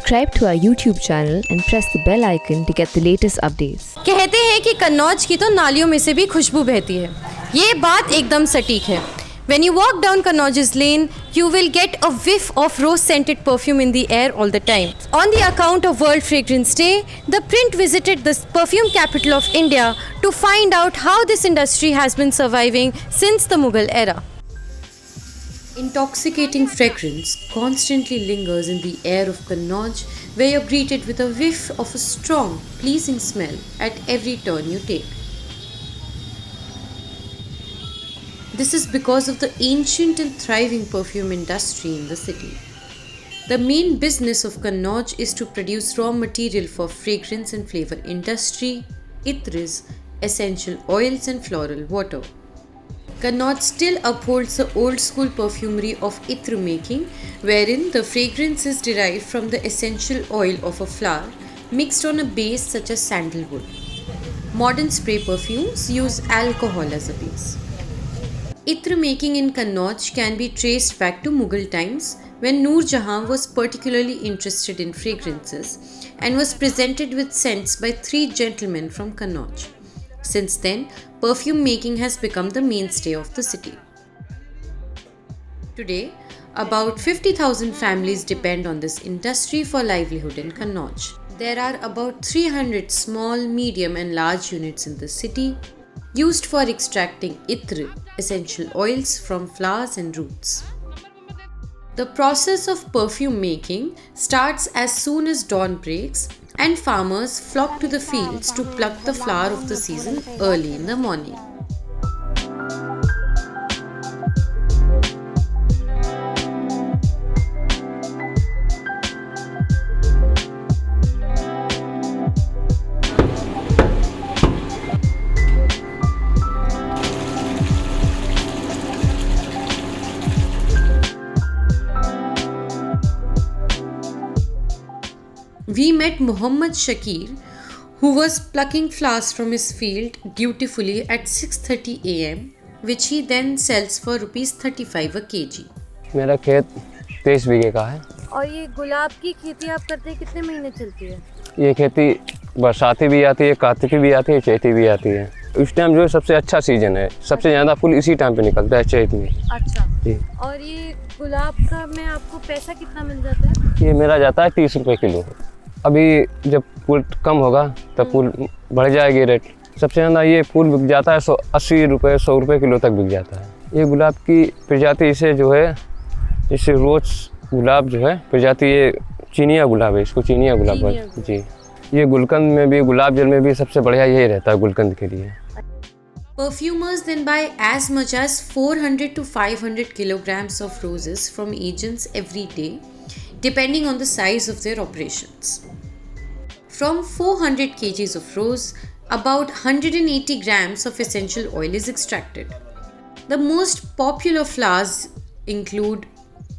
Subscribe to our YouTube channel and press the bell icon to get the latest updates. कहते हैं कि कन्नौज की तो नालियों में से भी खुशबू बहती है। ये बात एकदम सटीक है। When you walk down Kannauji's lane, you will get a whiff of rose-scented perfume in the air all the time. On the account of World Fragrance Day, the Print visited the perfume capital of India to find out how this industry has been surviving since the Mughal era. Intoxicating fragrance constantly lingers in the air of Kannauj, where you're greeted with a whiff of a strong, pleasing smell at every turn you take. This is because of the ancient and thriving perfume industry in the city. The main business of Kannauj is to produce raw material for fragrance and flavor industry, itrs, essential oils and floral water. Kannauj still upholds the old school perfumery of itr making, wherein the fragrance is derived from the essential oil of a flower mixed on a base such as sandalwood. Modern spray perfumes use alcohol as a base. Itr making in Kannauj can be traced back to Mughal times, when Noor Jahan was particularly interested in fragrances and was presented with scents by 3 gentlemen from Kannauj. Since then, perfume making has become the mainstay of the city. Today, about 50,000 families depend on this industry for livelihood in Kannauj. There are about 300 small, medium and large units in the city, used for extracting itr, essential oils from flowers and roots. The process of perfume making starts as soon as dawn breaks, and farmers flock to the fields to pluck the flower of the season early in the morning. We met Muhammad Shakir, who was plucking flowers from his field dutifully at 6:30 am, which he then sells for ₹35 a kg. मेरा खेत 23 बीघे का है। और ये गुलाब की खेती आप करते हैं, कितने महीने चलती है? ये खेती बरसाती भी आती है, कार्तिकी भी आती है, चैती भी आती है। इस टाइम जो है सबसे अच्छा सीजन है, सबसे ज़्यादा फूल इसी टाइम पे निकलता है, चैत में। अच्छा जी। और ये गुलाब का में आपको पैसा कितना मिल जाता है? ये मेरा जाता है 30 रुपये किलो। अभी जब फूल कम होगा तब फूल बढ़ जाएगी रेट। सबसे ज़्यादा ये फूल बिक जाता है 80 रुपये 100 रुपये किलो तक बिक जाता है। ये गुलाब की प्रजाति इसे जो है, इसे रोज गुलाब जो है प्रजाति, ये चीनिया गुलाब है, इसको चीनिया गुलाब है जी। ये गुलकंद में भी, गुलाब जल में भी सबसे बढ़िया यही रहता है गुलकंद के लिए। Perfumers then buy as much as 400 to 500 kilograms of roses from agents every day, depending on the size of their operations. From 400 kgs of rose, about 180 grams of essential oil is extracted. The most popular flowers include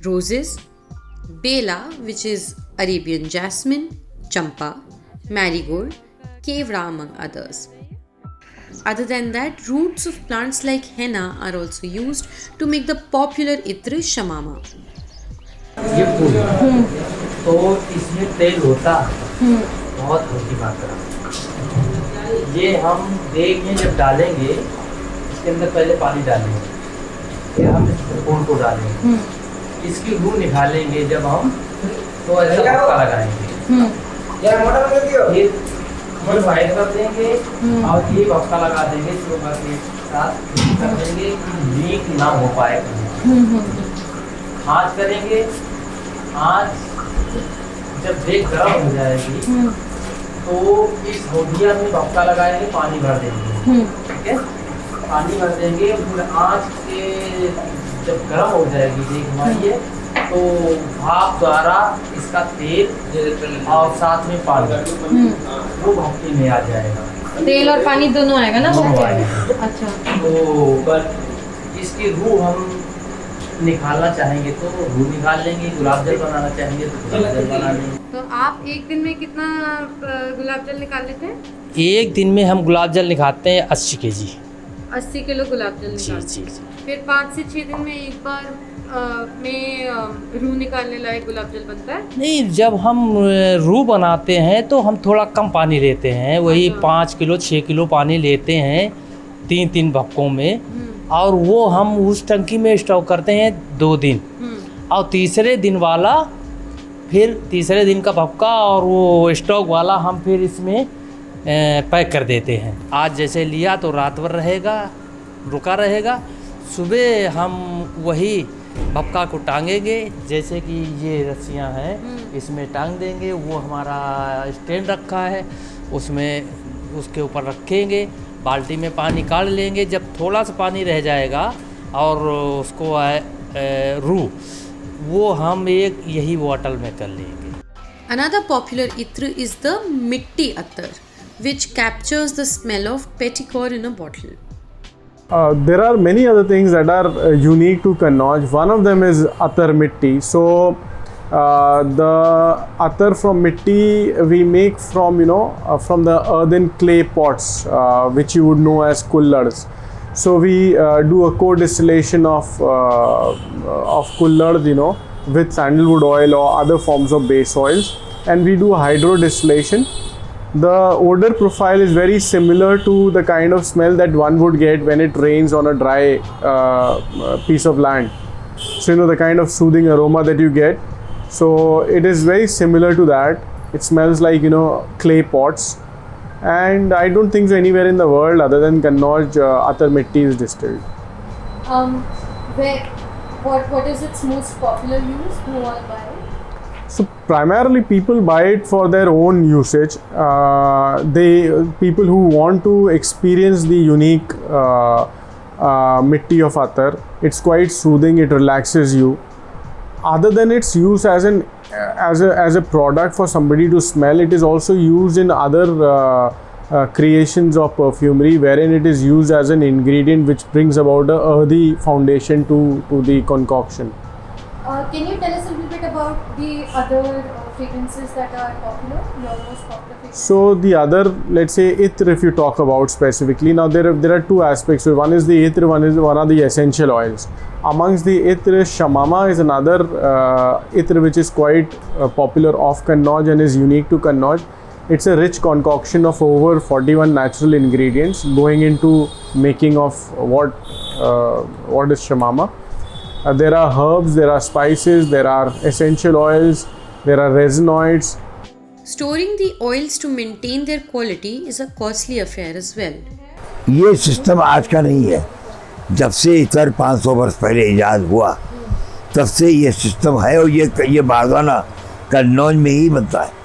roses, bela, which is Arabian jasmine, champa, marigold, kevra, among others. Other than that, roots of plants like henna are also used to make the popular itr shamama. ये फूल तो इसमें तेल होता बहुत होती मात्रा। ये हम देख में जब डालेंगे, इसके अंदर पहले पानी डालेंगे, फिर हम इस फूल को डालेंगे, इसकी रूह निकालेंगे जब हम, तो ऐसा पक्का लगाएंगे, फिर वाइट कर देंगे और ये पक्का लगा देंगे सुबह के साथ, कर देंगे कि लीक ना हो पाए। आँच करेंगे, आँच जब देख गर्म हो जाएगी तो इस होदिया में भपका लगाएंगे, पानी भर देंगे, ठीक है, पानी भर देंगे, फिर आँच के जब गर्म हो जाएगी देख हमारी, तो भाप द्वारा इसका तेल और साथ में पानी वो भपकी में आ जाएगा। तेल और पानी दोनों आएगा ना? दोनों आएगा। अच्छा। तो इसकी रूह हम निकालना चाहेंगे तो रूह निकाल लेंगे, गुलाब जल बनाना चाहेंगे तो गुलाब जल बना लेंगे। तो आप एक दिन में कितना गुलाब जल निकाल लेते हैं? एक दिन में हम गुलाब जल निकालते हैं 80 kg। 80 किलो गुलाब जल जी निकाल जी जी। फिर 5 से 6 दिन में एक बार में रूह निकालने लायक गुलाब जल बनता है। नहीं, जब हम रूह बनाते हैं तो हम थोड़ा कम पानी लेते हैं, वही 5 किलो 6 किलो पानी लेते हैं 3-3 भक्कों में, और वो हम उस टंकी में स्टॉक करते हैं 2 दिन, और तीसरे दिन वाला फिर तीसरे दिन का भक्का और वो स्टॉक वाला हम फिर इसमें पैक कर देते हैं। आज जैसे लिया तो रात भर रहेगा, रुका रहेगा, सुबह हम वही भक्का को टांगेंगे, जैसे कि ये रस्सियाँ हैं इसमें टांग देंगे, वो हमारा स्टैंड रखा है उसमें उसके ऊपर रखेंगे, बाल्टी में पानी काढ़ लेंगे, जब थोड़ा सा पानी रह जाएगा और उसको रूह वो हम एक यही बॉटल में कर लेंगे। Another popular itra is the mitti attar, which captures the smell of petticore in a bottle. There are many other things that are unique to Kannauj. One of them is attar mitti. So the attar from mitti we make from from the earthen clay pots, which you would know as kullards. So we do a co-distillation of kullard, with sandalwood oil or other forms of base oils, and we do hydro distillation. The odor profile is very similar to the kind of smell that one would get when it rains on a dry piece of land. So the kind of soothing aroma that you get. So it is very similar to that. It smells like clay pots. And I don't think so anywhere in the world other than Kannauj attar mitti is distilled. What is its most popular use? Who all buy it? So primarily people buy it for their own usage. People who want to experience the unique mitti of attar. It's quite soothing. It relaxes you. Other than its use as a product for somebody to smell, it is also used in other creations of perfumery, wherein it is used as an ingredient which brings about a earthy foundation to the concoction. Can you tell us a little bit about the other fragrances that are popular, your most popular fragrances? So the other, let's say itr, if you talk about specifically, now there are two aspects. So one is the itr, one are the essential oils. Amongst the itr, Shamama is another itr which is quite popular of Kannauj and is unique to Kannauj. It's a rich concoction of over 41 natural ingredients going into making of what is Shamama. There are herbs, there are spices, there are essential oils, there are resinoids. Storing the oils to maintain their quality is a costly affair as well. ये system आज का नहीं है, जब से इतर 500 वर्ष पहले इजाद हुआ तब से ये सिस्टम है, और ये बारदाना कन्नौज में ही बनता है।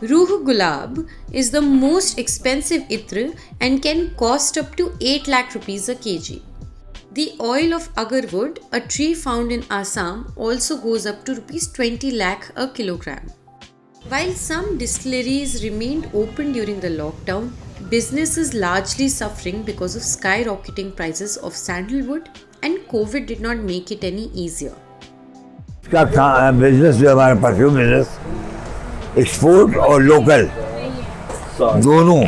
Ruh Gulab is the most expensive itr and can cost up to 8 lakh rupees a kg. The oil of agarwood, a tree found in Assam, also goes up to rupees 20 lakh a kilogram. While some distilleries remained open during the lockdown, business is largely suffering because of skyrocketing prices of sandalwood, and COVID did not make it any easier. इसका business जो हमारा perfume business export और local दोनों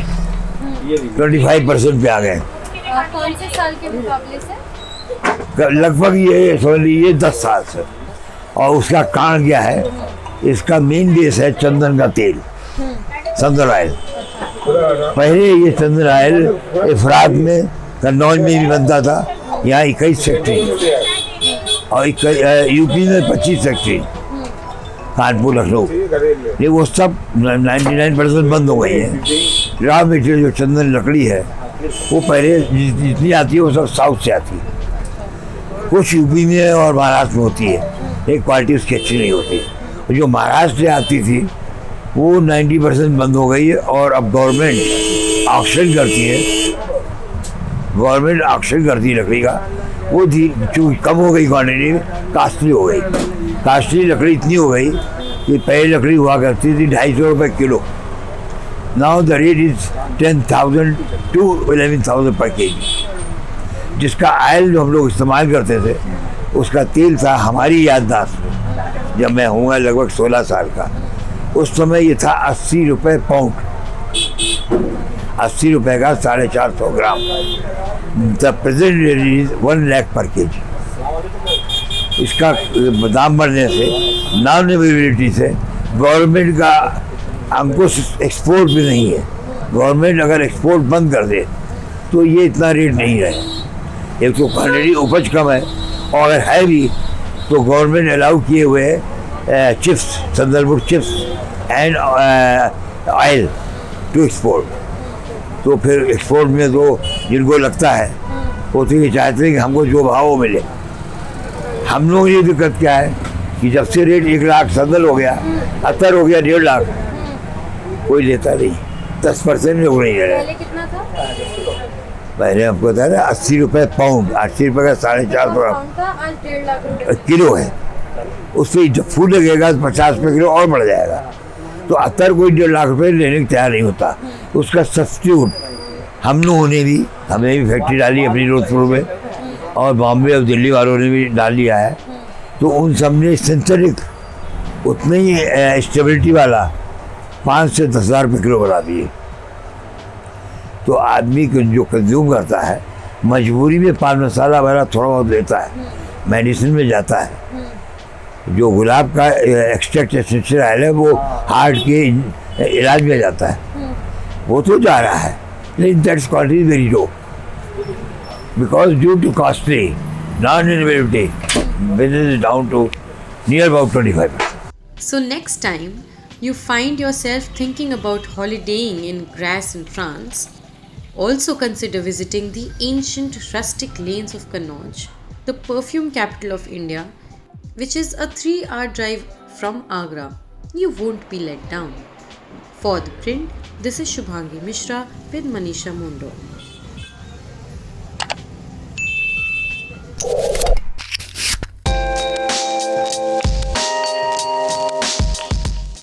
25% पे आ गए। कौन से साल के मुकाबले से? लगभग ये समझ लीजिए 10 साल से। और उसका कारण क्या है, इसका मेन बेस है चंदन का तेल, चंदन ऑयल। पहले ये चंदन ऑयल इफरात में कन्नौज में भी बनता था, यहाँ 21 फैक्ट्री और यूपी में 25 फैक्ट्री, कानपुर लखनऊ, ये वो सब 99% बंद हो गई है। रॉ मटेरियल जो चंदन लकड़ी है वो पहले जितनी आती है वो सब साउथ से आती है, कुछ यूपी में और महाराष्ट्र में होती है, एक क्वालिटी उसकी अच्छी नहीं होती। जो महाराष्ट्र से आती थी वो 90% बंद हो गई है, और अब गवर्नमेंट ऑक्शन करती है, गवर्नमेंट ऑक्शन करती है लकड़ी का, वो चूँकि कम हो गई क्वान्टिटी, कास्टली हो गई। कास्टली लकड़ी इतनी हो गई कि पहले लकड़ी हुआ करती थी 250 रुपये kilo, now the rate is 10,000 to 11,000 पर केजी। जिसका ऑयल जो हम लोग इस्तेमाल करते थे उसका तेल था, हमारी याददाश्त में जब मैं हुआ लगभग 16 साल का, उस समय ये था 80 रुपये पाउंड। 80 रुपए का 450 gram. The present rate is 1 lakh per KG. इसका दाम बढ़ने से, नॉन अवेलेबिलिटी से गवर्नमेंट का अंकुश एक्सपोर्ट भी नहीं है। गवर्नमेंट अगर एक्सपोर्ट बंद कर दे तो ये इतना रेट नहीं रहे। एक तो क्वान्टिटी उपज कम है, और अगर है भी तो गवर्नमेंट अलाउ किए हुए chips, sandalwood chips and oil to export. तो फिर एक्सपोर्ट में तो जिनको लगता है वो तो ये चाहते हैं कि हमको जो भाव मिले। हम लोग ये दिक्कत क्या है कि जब से रेट 1 लाख सैंडल हो गया, अतर हो गया 1.5 लाख, कोई लेता नहीं। 10% लोग नहीं ले रहे। पहले कितना था? पहले हमको बताया ना 80 रुपये पाउंड, 80 रुपये का 450 ग्राम पाउंड था, आज 1.5 लाख रुपए किलो है। उससे जब फूल लगेगा तो 50 रुपये किलो और बढ़ जाएगा। तो अतर कोई 1.5 लाख रुपये लेने को तैयार नहीं होता। उसका सब्स्टिट्यूट हम लोगों ने भी, हमने भी फैक्ट्री डाली अपनी जोधपुर में, और बॉम्बे और दिल्ली वालों ने भी डाल लिया है। तो उन सब ने सिंथेटिक उतने ही स्टेबिलिटी वाला 5 से 10 हज़ार रुपये किलो बना दिए। तो आदमी को जो कंज्यूम करता है मजबूरी में पान मसाला वगैरह थोड़ा बहुत लेता है, मेडिसिन में जाता है। जो गुलाब का एक्सट्रैक्ट एसेंशियल ऑयल है वो हार्ट के इलाज में जाता है, वो तो जा रहा है, लेकिन that's quality is very low because due to costly non availability business is down to near about 25%. So next time you find yourself thinking about holidaying in Grasse in France, also consider visiting the ancient rustic lanes of Kannauj, the perfume capital of India, which is a 3-hour drive from Agra. You won't be let down. For The Print, this is Shubhangi Mishra with Manisha Mundo.